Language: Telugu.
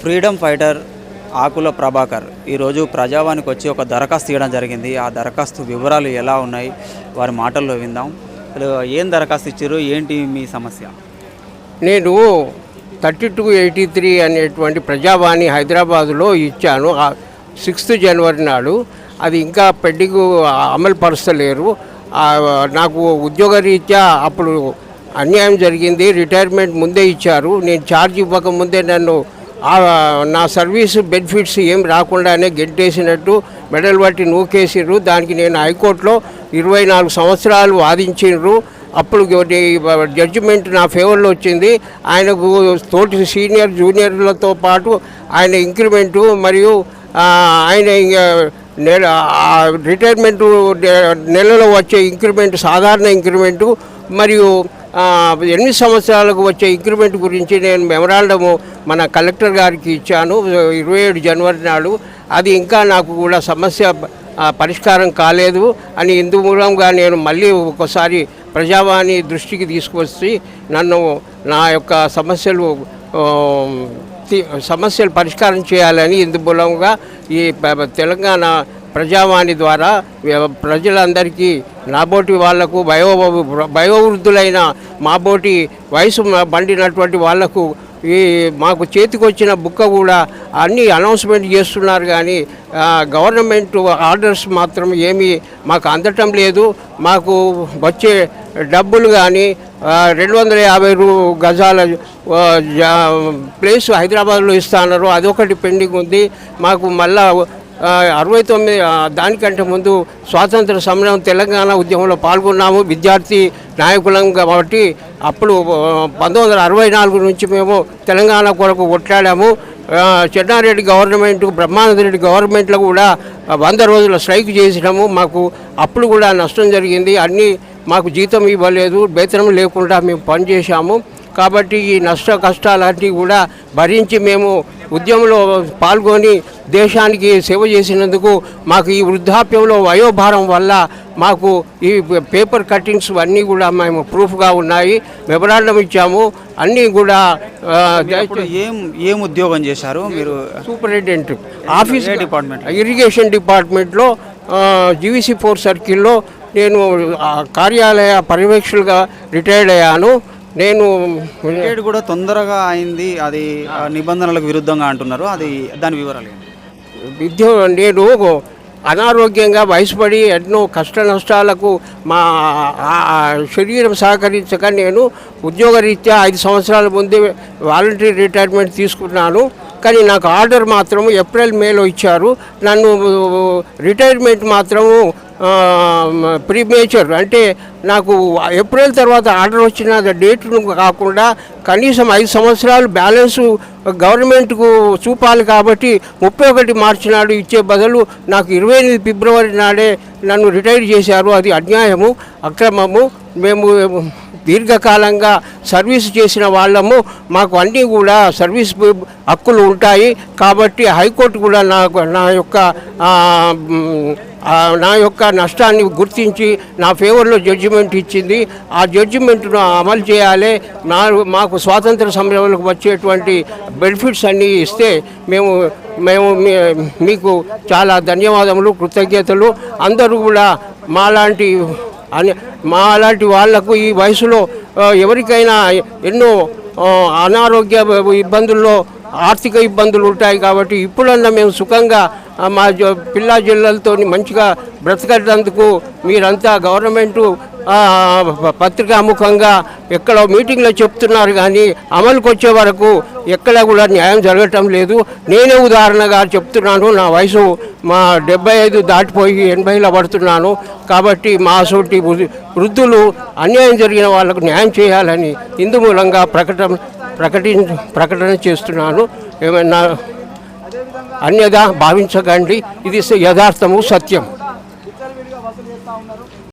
ఫ్రీడమ్ ఫైటర్ ఆకుల ప్రభాకర్ ఈరోజు ప్రజావానికి వచ్చి ఒక దరఖాస్తు ఇవ్వడం జరిగింది. ఆ దరఖాస్తు వివరాలు ఎలా ఉన్నాయి వారి మాటల్లో విందాం. ఏం దరఖాస్తు ఇచ్చారు, ఏంటి మీ సమస్య? నేను 3283 అనేటువంటి ప్రజావాణి హైదరాబాదులో ఇచ్చాను 6th జనవరి నాడు. అది ఇంకా పెండింగ్ అమలు పరుస్తలేరు. నాకు ఉద్యోగరీత్యా అప్పుడు అన్యాయం జరిగింది. రిటైర్మెంట్ ముందే ఇచ్చారు. నేను ఛార్జ్ ఇవ్వకముందే నన్ను నా సర్వీసు బెనిఫిట్స్ ఏం రాకుండానే గెట్టేసినట్టు మెడల్ బట్టి నూకేసిర్రు. దానికి నేను హైకోర్టులో 24 సంవత్సరాలు వాదించిర్రు. అప్పుడు జడ్జిమెంట్ నా ఫేవర్లో వచ్చింది. ఆయనకు తోటి సీనియర్ జూనియర్లతో పాటు ఆయన ఇంక్రిమెంటు మరియు ఆయన రిటైర్మెంటు నెలలో వచ్చే ఇంక్రిమెంట్ సాధారణ ఇంక్రిమెంటు మరియు 8 సంవత్సరాలకు వచ్చే ఇంక్రిమెంట్ గురించి నేను మెమరాండము మన కలెక్టర్ గారికి ఇచ్చాను 27 జనవరి నాడు. అది ఇంకా నాకు కూడా సమస్య పరిష్కారం కాలేదు అని ఇందు మూలంగా నేను మళ్ళీ ఒకసారి ప్రజావాణి దృష్టికి తీసుకొచ్చి నన్ను నా యొక్క సమస్యలు పరిష్కారం చేయాలని ఇందు మూలంగా ఈ తెలంగాణ ప్రజావాణి ద్వారా ప్రజలందరికీ నాబోటి వాళ్లకు వయోవృద్ధులైన మాబోటి వయసు బండినటువంటి వాళ్లకు మాకు చేతికొచ్చిన బుక్క కూడా అన్నీ అనౌన్స్మెంట్ చేస్తున్నారు, కానీ గవర్నమెంట్ ఆర్డర్స్ మాత్రం ఏమీ మాకు అందటం లేదు. మాకు వచ్చే డబ్బులు కానీ 250 గజాల ప్లేస్ హైదరాబాద్లో ఇస్తున్నారు, అదొకటి పెండింగ్ ఉంది. మాకు మళ్ళా 69 దానికంటే ముందు స్వాతంత్ర సమరం తెలంగాణ ఉద్యమంలో పాల్గొన్నాము, విద్యార్థి నాయకులం కాబట్టి అప్పుడు 1964 నుంచి మేము తెలంగాణ కొరకు కొట్లాడాము. చెన్నారెడ్డి గవర్నమెంట్ బ్రహ్మానందరెడ్డి గవర్నమెంట్లో కూడా 100 రోజుల స్ట్రైక్ చేసినాము. మాకు అప్పుడు కూడా నష్టం జరిగింది. అన్నీ మాకు జీతం ఇవ్వలేదు, వేతనం లేకుండా మేము పనిచేశాము. కాబట్టి ఈ నష్ట కష్టాలన్నీ కూడా భరించి మేము ఉద్యమంలో పాల్గొని దేశానికి సేవ చేసినందుకు మాకు ఈ వృద్ధాప్యంలో వయోభారం వల్ల మాకు ఈ పేపర్ కట్టింగ్స్ అన్నీ కూడా మేము ప్రూఫ్గా ఉన్నాయి, మెమరాండం ఇచ్చాము. అన్నీ కూడా ఏం ఉద్యోగం చేశారు మీరు? సూపరింటెండెంట్ ఆఫీస్ డిపార్ట్మెంట్ ఇరిగేషన్ డిపార్ట్మెంట్లో జీవీసీ 4 సర్కిల్లో నేను కార్యాలయ పర్యవేక్షకులుగా రిటైర్డ్ అయ్యాను. నేను రిటైర్డ్ కూడా తొందరగా అయింది, అది నిబంధనలకు విరుద్ధంగా అంటున్నారు, అది దాని వివరాలు? నేను అనారోగ్యంగా వయసుపడి ఎన్నో కష్ట నష్టాలకు మా శరీరం సహకరించక నేను ఉద్యోగరీత్యా 5 సంవత్సరాల ముందే వాలంటరీ రిటైర్మెంట్ తీసుకున్నాను. కానీ నాకు ఆర్డర్ మాత్రము ఏప్రిల్ మేలో ఇచ్చారు. నన్ను రిటైర్మెంట్ మాత్రము ప్రీమేచర్ అంటే నాకు ఏప్రిల్ తర్వాత ఆర్డర్ వచ్చిన డేట్ను కాకుండా కనీసం 5 సంవత్సరాలు బ్యాలెన్సు గవర్నమెంట్కు చూపాలి కాబట్టి 31 మార్చి నాడు ఇచ్చే బదులు నాకు 28 ఫిబ్రవరి నాడే నన్ను రిటైర్ చేశారు. అది అన్యాయము, అక్రమము. మేము దీర్ఘకాలంగా సర్వీస్ చేసిన వాళ్ళము, మాకు అన్నీ కూడా సర్వీస్ హక్కులు ఉంటాయి. కాబట్టి హైకోర్టు కూడా నా యొక్క నష్టాన్ని గుర్తించి నా ఫేవర్లో జడ్జిమెంట్ ఇచ్చింది. ఆ జడ్జిమెంట్ను అమలు చేయాలి. మాకు స్వాతంత్ర సమరంలోకి వచ్చేటువంటి బెనిఫిట్స్ అన్నీ ఇస్తే మేము మీకు చాలా ధన్యవాదములు, కృతజ్ఞతలు. అందరూ కూడా మాలాంటి వాళ్లకు ఈ వయసులో ఎవరికైనా ఎన్నో అనారోగ్య ఇబ్బందుల్లో ఆర్థిక ఇబ్బందులు ఉంటాయి. కాబట్టి ఇప్పుడన్నా మేము సుఖంగా మా పిల్లా జిల్లలతో మంచిగా బ్రతకడానికి మీరంతా గవర్నమెంటు పత్రికాముఖంగా ఎక్కడ మీటింగ్లో చెప్తున్నారు, కానీ అమలుకి వచ్చే వరకు ఎక్కడ కూడా న్యాయం జరగటం లేదు. నేనే ఉదాహరణగా చెప్తున్నాను. నా వయసు 75 దాటిపోయి 80లో పడుతున్నాను. కాబట్టి మా సోటి వృద్ధులు అన్యాయం జరిగిన వాళ్ళకు న్యాయం చేయాలని ఇందు మూలంగా ప్రకటన చేస్తున్నాను. ఏమైనా అన్యదా భావించకండి, ఇది యథార్థము, సత్యం.